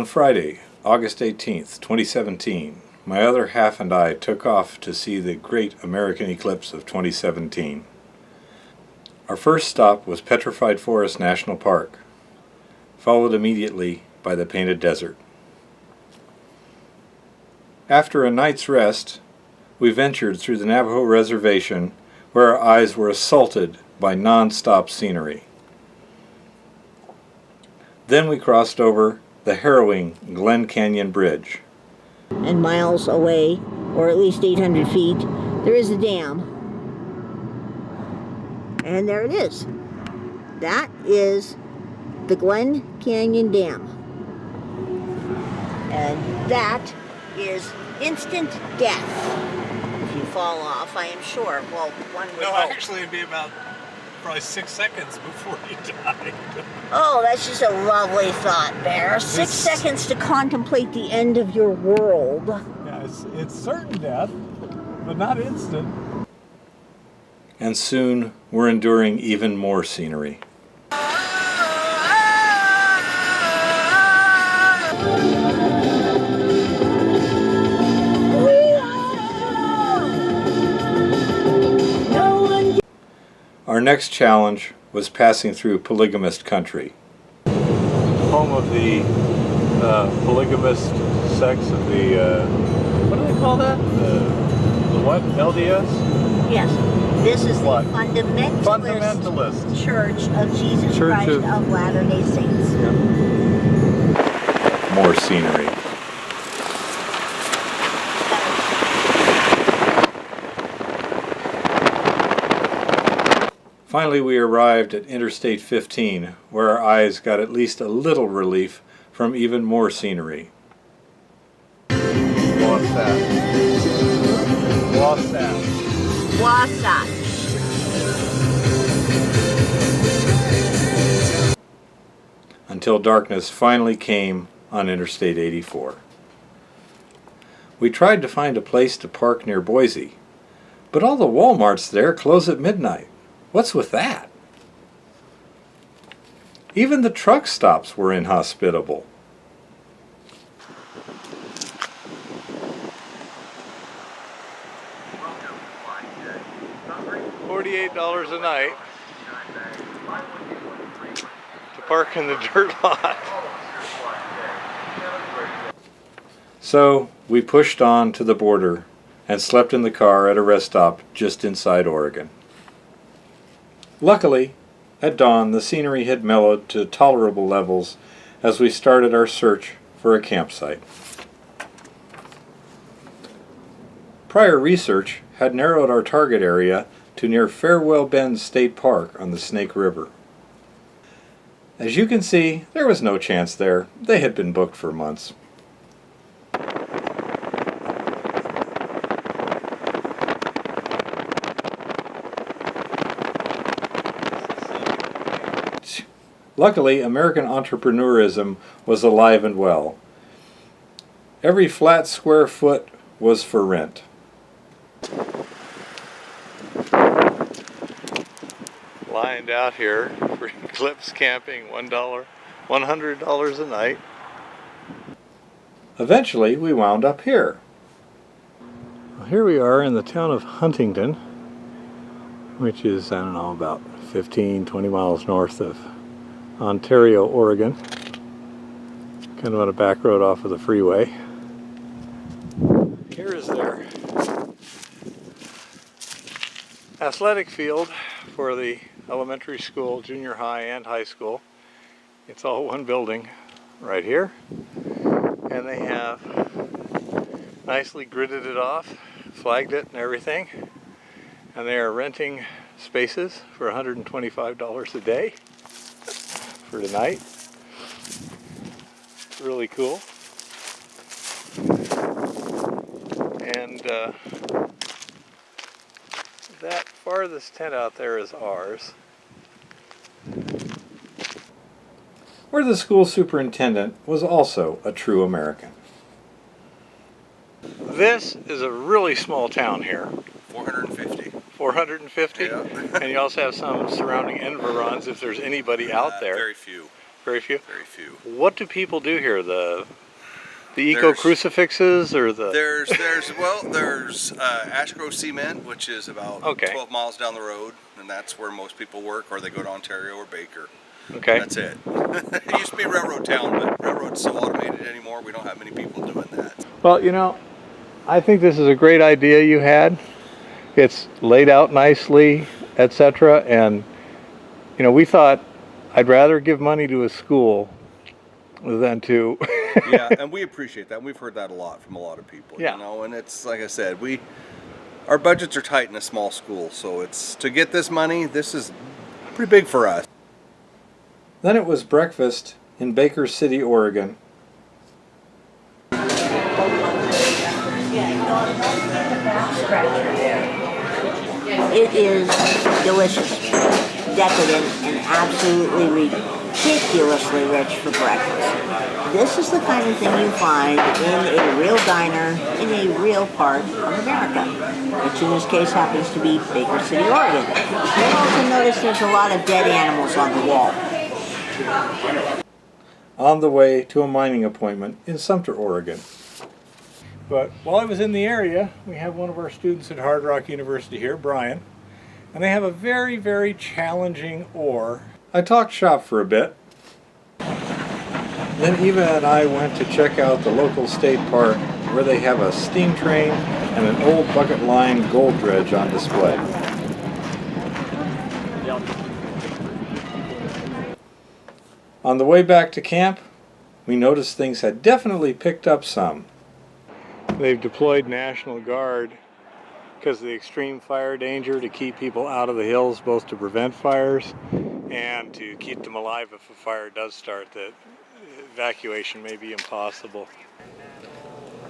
Friday, August 18th, 2017, my other half and I took off to see the great American eclipse of 2017. Our first stop was Petrified Forest National Park, followed immediately by the Painted Desert. After a night's rest, we ventured through the Navajo Reservation, where our eyes were assaulted by non-stop scenery. Then we crossed over the harrowing Glen Canyon Bridge. And miles away, or at least 800 feet, there is a dam. And there it is. That is the Glen Canyon Dam. And that is instant death if you fall off, I am sure. Well, one would hope. Actually it'd be about probably 6 seconds before you died. Oh, that's just a lovely thought, Bear. 6 seconds to contemplate the end of your world. Yeah, it's certain death, but not instant. And soon we're enduring even more scenery. Our next challenge was passing through polygamist country. Home of the polygamist sex of the, what do they call that? The what? LDS? Yes. This is What? the fundamentalist Church of Jesus Christ of Latter-day Saints. Yeah. More scenery. Finally, we arrived at Interstate 15, where our eyes got at least a little relief from even more scenery. Wasatch. Wasatch. Until darkness finally came on Interstate 84. We tried to find a place to park near Boise, but all the Walmarts there close at midnight. What's with that? Even the truck stops were inhospitable. $48 a night to park in the dirt lot. So we pushed on to the border and slept in the car at a rest stop just inside Oregon. Luckily, at dawn the scenery had mellowed to tolerable levels as we started our search for a campsite. Prior research had narrowed our target area to near Farewell Bend State Park on the Snake River. As you can see, there was no chance there. They had been booked for months. Luckily, American entrepreneurism was alive and well. Every flat square foot was for rent. Lined out here for Eclipse camping, $100 a night. Eventually, we wound up here. Well, here we are in the town of Huntington, which is, I don't know, about 15-20 miles north of Ontario, Oregon. Kind of on a back road off of the freeway. Here is their athletic field for the elementary school, junior high, and high school. It's all one building right here. And they have nicely gridded it off, flagged it and everything. And they are renting spaces for $125 a day for tonight. It's really cool. And that farthest tent out there is ours. Where the school superintendent was also a true American. This is a really small town here. 450. 450? Yeah. And you also have some surrounding environs if there's anybody out there. Very few. Very few? Very few. What do people do here? The eco crucifixes or the... There's Ashgrove Cement, which is about 12 miles down the road, and that's where most people work, or they go to Ontario or Baker. Okay. That's it. It used to be a railroad town, but railroad's so automated anymore, we don't have many people doing that. Well, you know, I think this is a great idea you had. It's laid out nicely, etc. And, you know, we thought I'd rather give money to a school than to... Yeah, and we appreciate that. We've heard that a lot from a lot of people, you know, and it's, like I said, our budgets are tight in a small school, so it's, to get this money, this is pretty big for us. Then it was breakfast in Baker City, Oregon. It is delicious, decadent, and absolutely ridiculously rich for breakfast. This is the kind of thing you find in a real diner in a real part of America, which in this case happens to be Baker City, Oregon. You'll also notice there's a lot of dead animals on the wall. On the way to a mining appointment in Sumter, Oregon. But while I was in the area, we have one of our students at Hard Rock University here, Brian, and they have a very, very challenging ore. I talked shop for a bit. Then Eva and I went to check out the local state park where they have a steam train and an old bucket line gold dredge on display. On the way back to camp, we noticed things had definitely picked up some. They've deployed National Guard because of the extreme fire danger to keep people out of the hills, both to prevent fires and to keep them alive if a fire does start, that evacuation may be impossible.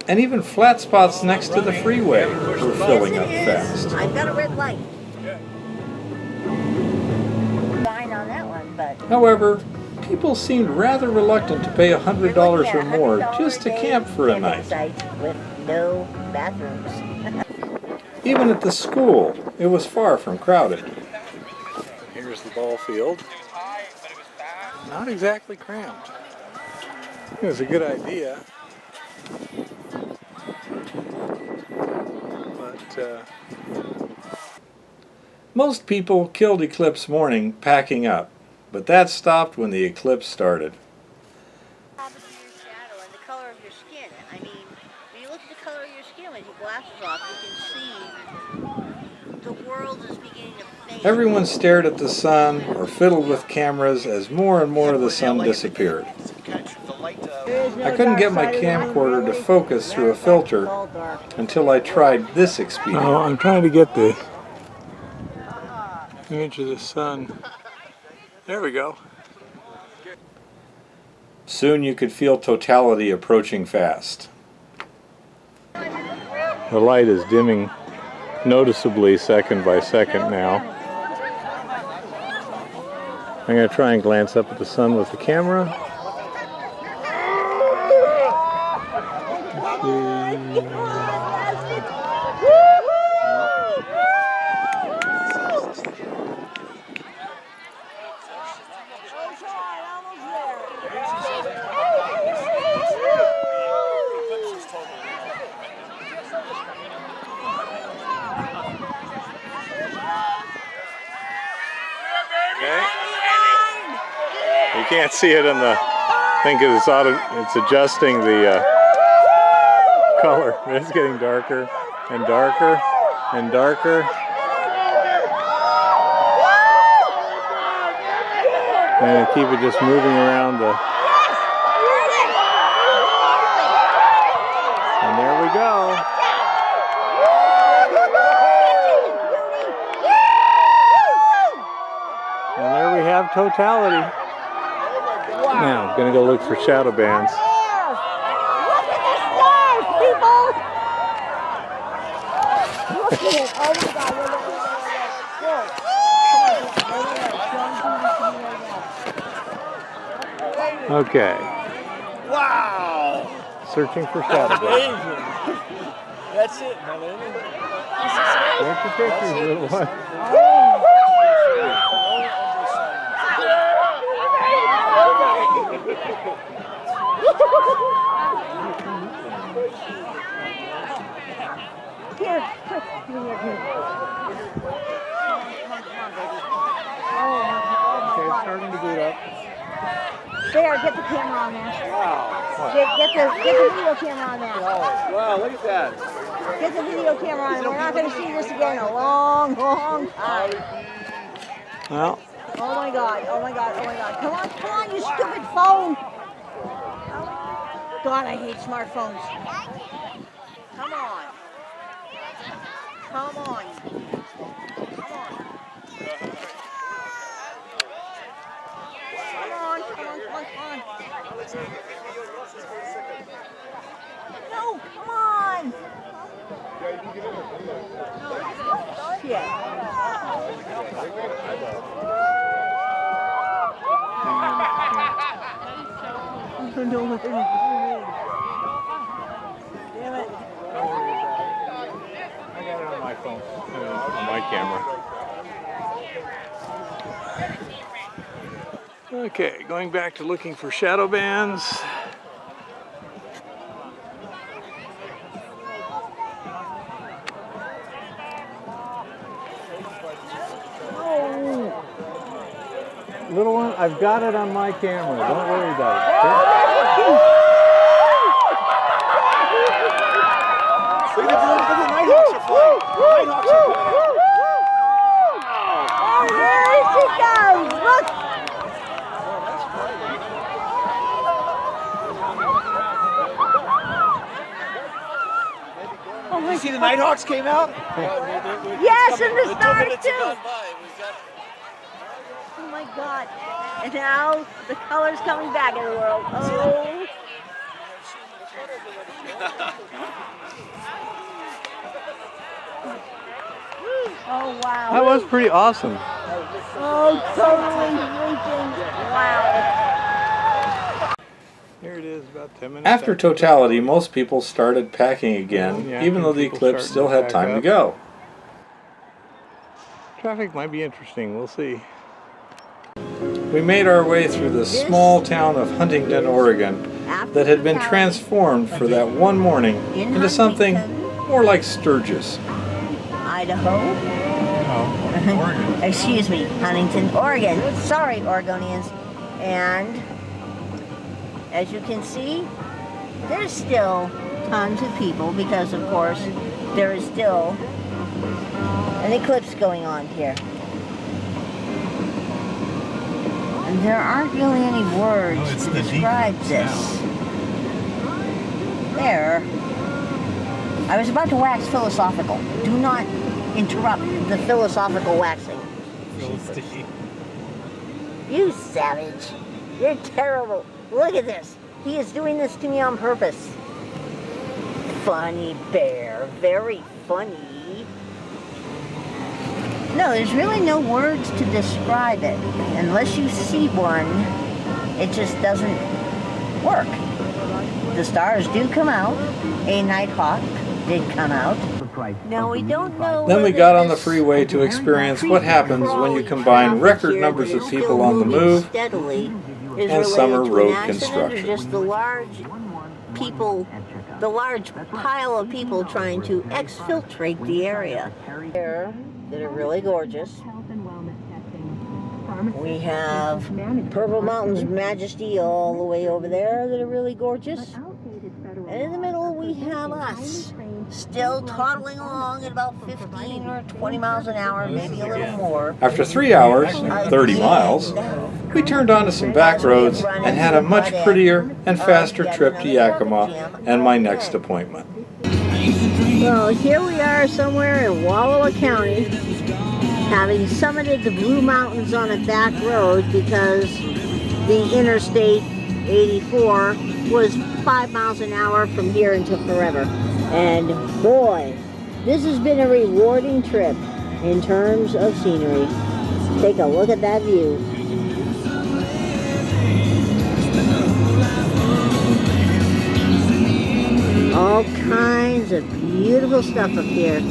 And even flat spots next to the freeway were filling up fast. I've got a red light. Fine on that one, but... However, people seemed rather reluctant to pay $100 or more just to camp for a night. With no bathrooms. Even at the school, it was far from crowded. Here's the ball field. Not exactly cramped. It was a good idea. But most people killed Eclipse morning packing up, but that stopped when the eclipse started. Your shadow and the color of your skin. I mean, when you look at the color of your skin with your glasses off, you can see the world is beginning to fade. Everyone stared at the sun or fiddled with cameras as more and more of the sun disappeared. I couldn't get my camcorder to focus through a filter until I tried this expedient. Oh, I'm trying to get the image of the sun. There we go. Soon you could feel totality approaching fast. The light is dimming noticeably second by second now. I'm going to try and glance up at the sun with the camera. You can't see it in the thing because it's adjusting the color. It's getting darker and darker and darker. And keep it just moving around the... And there we go. And there we have totality. Now, I'm going to go look for shadow bands. Look at the stars, people! Look at it! Oh my God! Okay. Wow! Searching for shadow bands. That's it, man. Take the pictures, little one. Here, quick, give me your drink. Okay, it's starting to boot up. There, get the camera on there. Wow. Get the video camera on there. Wow, look at that. Get the video camera on. We're not going to see this again in a long, long time. Well, Oh my God, oh my God, oh my God. Come on, you stupid phone. God, I hate smartphones. Come on. Come on. Come on. No, come on. Shit. I don't know what they're doing. Damn it. I got it on my phone, on my camera. Okay, going back to looking for shadow bands. Little one, I've got it on my camera. Don't worry about it. Look at the nighthawks are flying. Nighthawks are coming out. There she goes. Look. Oh my You see the nighthawks came out? Yes, and the stars too. Oh my God. And now the color's coming back in the world. Oh. Oh wow. That was pretty awesome. Oh, totally freaking wow. Here it is, about 10 minutes. After totality, most people started packing again, Yeah, even though the people Eclipse starting still to had pack time to up. go. Traffic might be interesting. We'll see. We made our way through the small town of Huntington, Oregon, that had been transformed for that one morning into something more like Sturgis. Idaho. Oh, Oregon. Excuse me, Huntington, Oregon. Sorry, Oregonians. And as you can see, there's still tons of people because, of course, there is still an eclipse going on here. And there aren't really any words to describe this. There. I was about to wax philosophical. Do not interrupt the philosophical waxing. You savage. You're terrible. Look at this. He is doing this to me on purpose. Funny bear. Very funny. No, there's really no words to describe it. Unless you see one, it just doesn't work. The stars do come out. A nighthawk did come out. Now we don't know. Then we got on the freeway to experience what happens when you combine record numbers of people on the move and summer road construction. Just the large pile of people trying to exfiltrate the area. There, that are really gorgeous. We have Purple Mountain's Majesty all the way over there that are really gorgeous. And in the middle we have us, still toddling along at about 15 or 20 miles an hour, maybe a little more. After 3 hours, 30 miles, we turned onto some back roads and had a much prettier and faster trip to Yakima and my next appointment. Well, here we are somewhere in Wallowa County, having summited the Blue Mountains on a back road because the Interstate 84 was 5 miles an hour from here until forever. And boy, this has been a rewarding trip in terms of scenery. Take a look at that view. All kinds of beautiful stuff up here.